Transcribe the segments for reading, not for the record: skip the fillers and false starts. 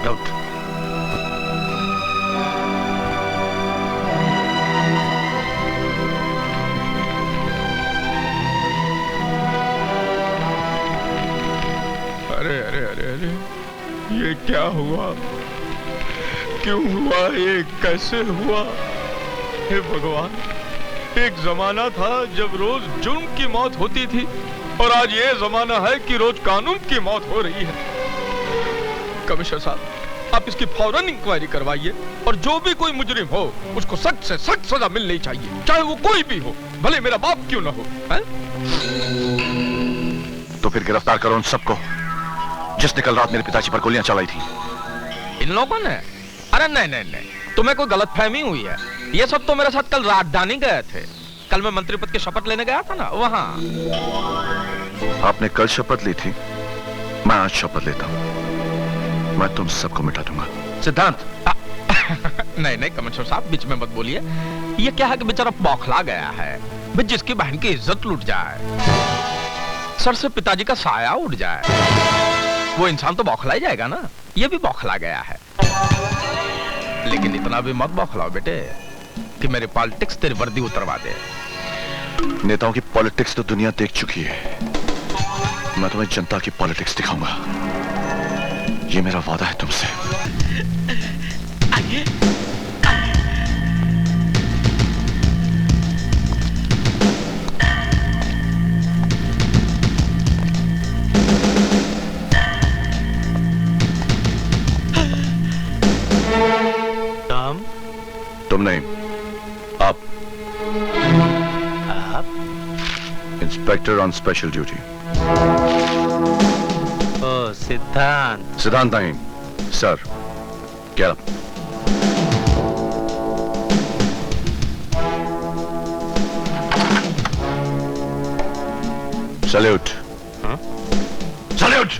राउत। अरे अरे अरे अरे, ये क्या हुआ? क्यों हुआ? ये कैसे हुआ? हे भगवान, एक जमाना था जब रोज जुर्म की मौत होती थी और आज ये जमाना है कि रोज कानून की मौत हो रही है। कमिश्नर साहब, आप इसकी फौरन इंक्वायरी करवाइए और जो भी कोई मुजरिम हो उसको सख्त से सख्त सजा मिलनी चाहिए, चाहे वो कोई भी हो, भले मेरा बाप क्यों ना हो। है? तो फिर गिरफ्तार करो उन सबको जिसने कल रात मेरे पिताजी पर गोलियां चलाई थी। इन लोगों ने? अरे नहीं नहीं नहीं, तुम्हें कोई गलतफहमी हुई है। ये सब तो मेरे साथ कल राजधानी गए थे। कल मैं मंत्री पद की शपथ लेने गया था ना, वहां। आपने कल शपथ ली थी, मैं आज शपथ लेता हूं, मैं तुम सबको मिटा दूंगा। सिद्धांत नहीं नहीं कमिश्नर साहब, बीच में मत बोलिए। ये क्या है कि बेचारा बौखला गया है। भाई जिसकी बहन की इज्जत लूट जाए, सर से पिताजी का साया उड़ जाए, वो इंसान तो बौखला ही जाएगा ना। ये भी बौखला गया है। लेकिन इतना भी मत बौखलाओ बेटे कि मेरी पॉलिटिक्स तेरी वर्दी उतरवा दे। नेताओं की पॉलिटिक्स तो दुनिया देख चुकी है, मैं तुम्हें जनता की पॉलिटिक्स दिखाऊंगा। ये मेरा वादा है तुमसे। आइए। तुम नहीं, आप। Inspector on special duty. ओ सिद्धांत। सिद्धांत नहीं सर, क्या? सैल्यूट। सैल्यूट।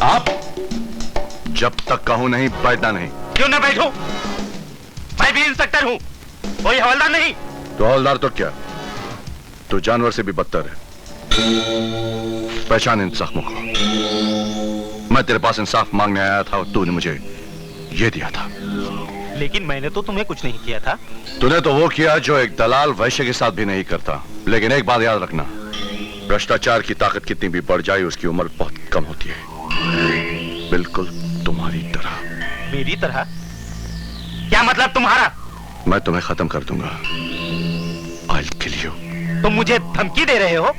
आप जब तक कहूं नहीं बैठना नहीं। क्यों ना बैठूं? मैं भी इंस्पेक्टर हूं, कोई हवलदार नहीं। तो हवलदार तो क्या, तो जानवर से भी बदतर है। पहचान इन जख्मों को। मैं तेरे पास इंसाफ मांगने आया था और तूने मुझे ये दिया था। लेकिन मैंने तो तुम्हें कुछ नहीं किया था। तूने तो वो किया जो एक दलाल वैश्य के साथ भी नहीं करता। लेकिन एक बात याद रखना, भ्रष्टाचार की ताकत कितनी भी बढ़ जाए उसकी उम्र बहुत कम होती है, बिल्कुल तुम्हारी तरह। मेरी तरह? क्या मतलब तुम्हारा? मैं तुम्हें खत्म कर दूंगा। I'll kill you। तुम मुझे धमकी दे रहे हो?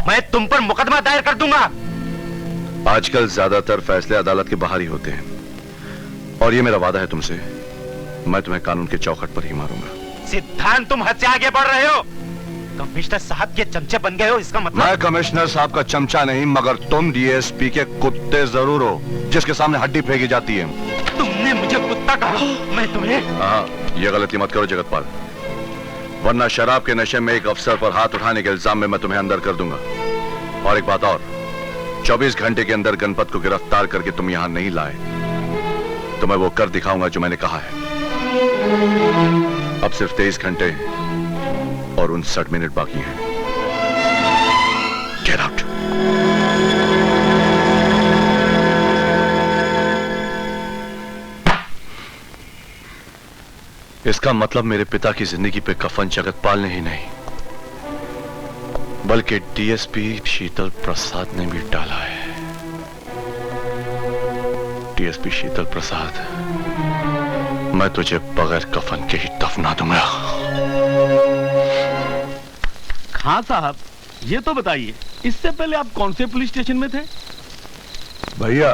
मैं तुम पर मुकदमा दायर कर दूंगा। आजकल ज्यादातर फैसले अदालत के बाहर ही होते हैं और ये मेरा वादा है तुमसे, मैं तुम्हें कानून के चौखट पर ही मारूंगा। सिद्धांत, तुम हद से आगे बढ़ रहे हो। कमिश्नर साहब के चमचे बन गए हो, इसका मतलब? मैं कमिश्नर साहब का चमचा नहीं, मगर तुम डीएसपी के कुत्ते जरूर हो जिसके सामने हड्डी फेंकी जाती है। तुमने मुझे कुत्ता कहा, मैं तुम्हें? हाँ, ये गलती मत करो जगतपाल, वरना शराब के नशे में एक अफसर पर हाथ उठाने के इल्जाम में मैं तुम्हें अंदर कर दूंगा। और एक बात और, 24 घंटे के अंदर गणपत को गिरफ्तार करके तुम यहां नहीं लाए तो मैं वो कर दिखाऊंगा जो मैंने कहा है। अब सिर्फ 23 घंटे और 59 मिनट बाकी हैं। Get out. इसका मतलब मेरे पिता की जिंदगी पे कफन जगतपाल ने ही नहीं बल्कि डीएसपी शीतल प्रसाद ने भी डाला है। डीएसपी शीतल प्रसाद, मैं तुझे बगैर कफन के ही दफना दूंगा। खां साहब, ये तो बताइए, इससे पहले आप कौन से पुलिस स्टेशन में थे? भैया,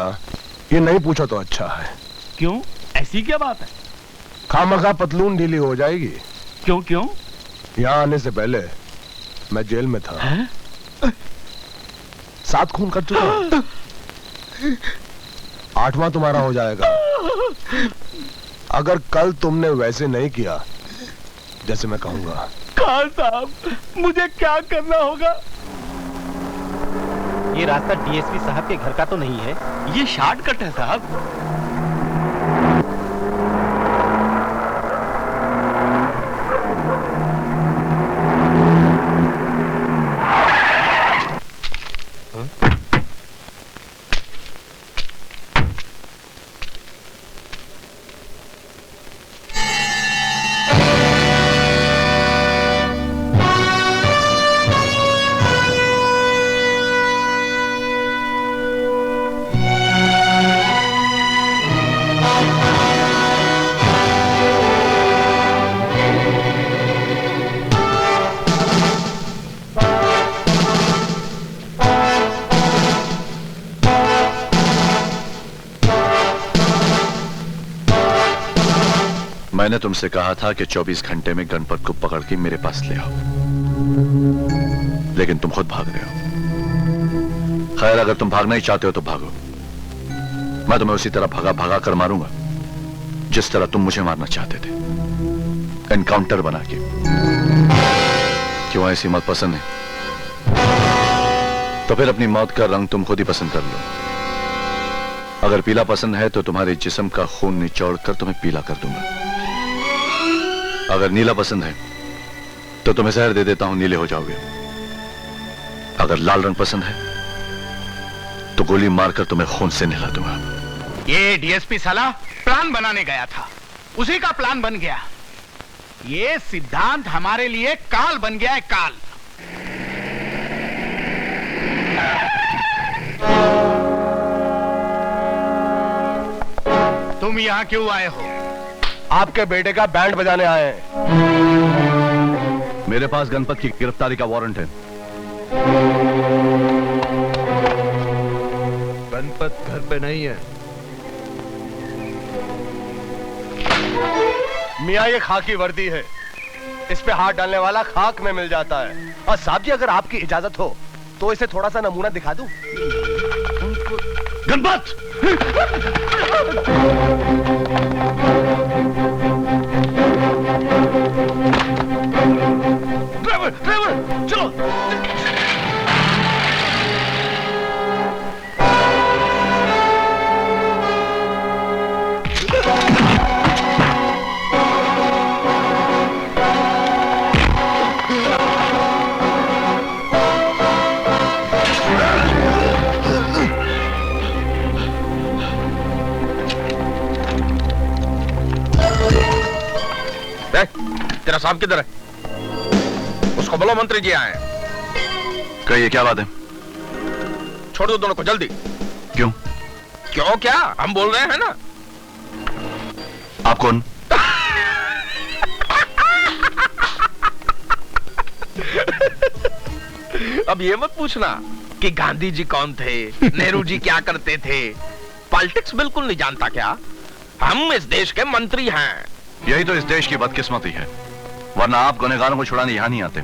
ये नहीं पूछा तो अच्छा है। क्यों, ऐसी क्या बात है? खामखा पतलून ढीली हो जाएगी। क्यों क्यों? यहाँ आने से पहले मैं जेल में था। 7 खून कर चुका हूं। 8वां तुम्हारा हो जाएगा अगर कल तुमने वैसे नहीं किया जैसे मैं कहूंगा। खान साहब, मुझे क्या करना होगा? ये रास्ता डीएसपी साहब के घर का तो नहीं है? ये शॉर्टकट है साहब। मैंने तुमसे कहा था कि 24 घंटे में गणपत को पकड़ के मेरे पास ले आओ, लेकिन तुम खुद भाग रहे हो। खैर, अगर तुम भागना ही चाहते हो तो भागो। मैं तुम्हें उसी तरह भगा भगा कर मारूंगा जिस तरह तुम मुझे मारना चाहते थे, एनकाउंटर बना के। क्यों ऐसी मौत पसंद है? तो फिर अपनी मौत का रंग तुम खुद ही पसंद कर लो। अगर पीला पसंद है तो तुम्हारे जिस्म का खून निचोड़ कर तुम्हें पीला कर दूंगा। अगर नीला पसंद है तो तुम्हें जहर दे देता हूं, नीले हो जाओगे। अगर लाल रंग पसंद है तो गोली मारकर तुम्हें खून से नहला दूंगा। ये डीएसपी साला प्लान बनाने गया था, उसी का प्लान बन गया। ये सिद्धांत हमारे लिए काल बन गया है, काल। तुम यहां क्यों आए हो? आपके बेटे का बैंड बजाने आए हैं। मेरे पास गणपत की गिरफ्तारी का वारंट है। गणपत घर पे नहीं है। मियाँ, ये खाकी वर्दी है, इस पे हाथ डालने वाला खाक में मिल जाता है। और साहब जी, अगर आपकी इजाजत हो तो इसे थोड़ा सा नमूना दिखा दूं। गणपत! ड्राइवर, ड्राइवर, चलो। तेरा साहब किधर है? उसको बोलो मंत्री जी आए। कहिए, क्या बात है? छोड़ दो दोनों को जल्दी। क्यों? क्यों क्या? हम बोल रहे हैं ना। आप कौन? अब ये मत पूछना कि गांधी जी कौन थे, नेहरू जी क्या करते थे। पॉलिटिक्स बिल्कुल नहीं जानता क्या? हम इस देश के मंत्री हैं। यही तो इस देश की बदकिस्मती है, वरना आप गुनहगारों को छुड़ाने यहां नहीं आते।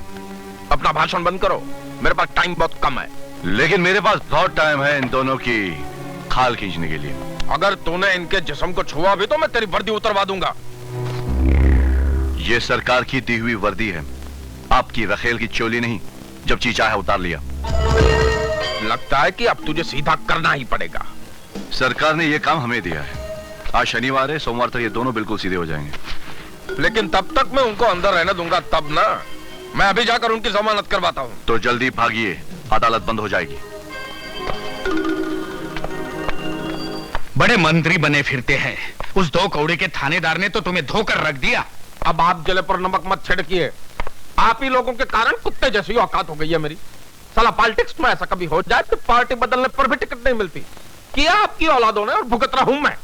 अपना भाषण बंद करो, मेरे पास टाइम बहुत कम है। लेकिन मेरे पास बहुत टाइम है इन दोनों की खाल खींचने के लिए। अगर तूने इनके जिस्म को छुआ भी तो मैं तेरी वर्दी उतरवा दूंगा। ये सरकार की दी हुई वर्दी है, आपकी रखेल की चोली नहीं। जब जी चाहे उतार लिया। लगता है कि अब तुझे सीधा करना ही पड़ेगा। सरकार ने ये काम हमें दिया है। आज शनिवार है, सोमवार तक ये दोनों बिल्कुल सीधे हो जाएंगे। लेकिन तब तक मैं उनको अंदर रहने दूंगा तब ना। मैं अभी जाकर उनकी जमानत करवाता हूँ। तो जल्दी भागिए, अदालत बंद हो जाएगी। बड़े मंत्री बने फिरते हैं। उस 2 कौड़े के थानेदार ने तो तुम्हें धोकर रख दिया। अब आप जले पर नमक मत छिड़किए। आप ही लोगों के कारण कुत्ते जैसी औकात हो गई है मेरी। साला पॉलिटिक्स में ऐसा कभी हो जाए तो पार्टी बदलने पर भी टिकट नहीं मिलती। किया आपकी औलादों ने और भुगत रहा हूं मैं।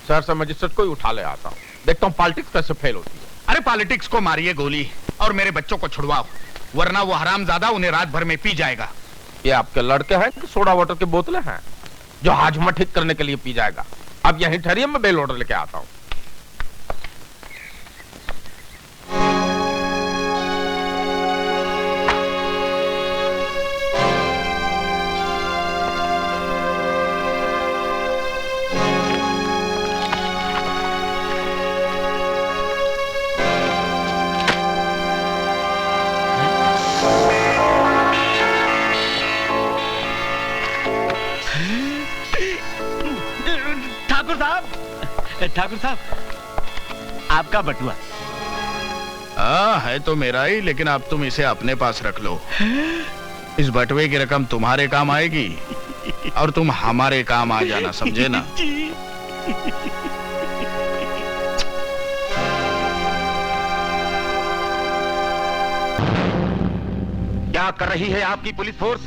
शहर से मजिस्ट्रेट को ही उठा ले आता हूं, देखता हूं पॉलिटिक्स कैसे फेल होती है। अरे पॉलिटिक्स को मारिए गोली और मेरे बच्चों को छुड़वाओ, वरना वो हरामजादा उन्हें रात भर में पी जाएगा। ये आपके लड़के हैं कि सोडा वाटर की बोतलें हैं जो हाजमा ठीक करने के लिए पी जाएगा? अब यहीं ठहरिए, मैं बेल ऑर्डर लेके आता हूं। ठाकुर साहब, आपका बटुआ। है तो मेरा ही, लेकिन अब तुम इसे अपने पास रख लो। इस बटुए की रकम तुम्हारे काम आएगी और तुम हमारे काम आ जाना, समझे ना? क्या कर रही है आपकी पुलिस फोर्स?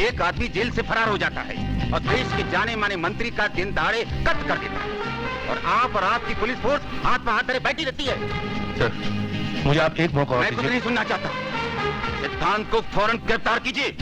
एक आदमी जेल से फरार हो जाता है और देश के जाने माने मंत्री का दिन दहाड़े कट कर देता है, और आप और आपकी पुलिस फोर्स हाथ में हाथ धरे बैठी रहती है। सर, मुझे आप एक मौका और मैं कुछ दीजिए। नहीं सुनना चाहता। सिद्धांत को फौरन गिरफ्तार कीजिए।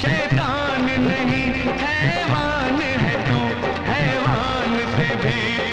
शैतान नहीं हैवान है तू, हैवान से भी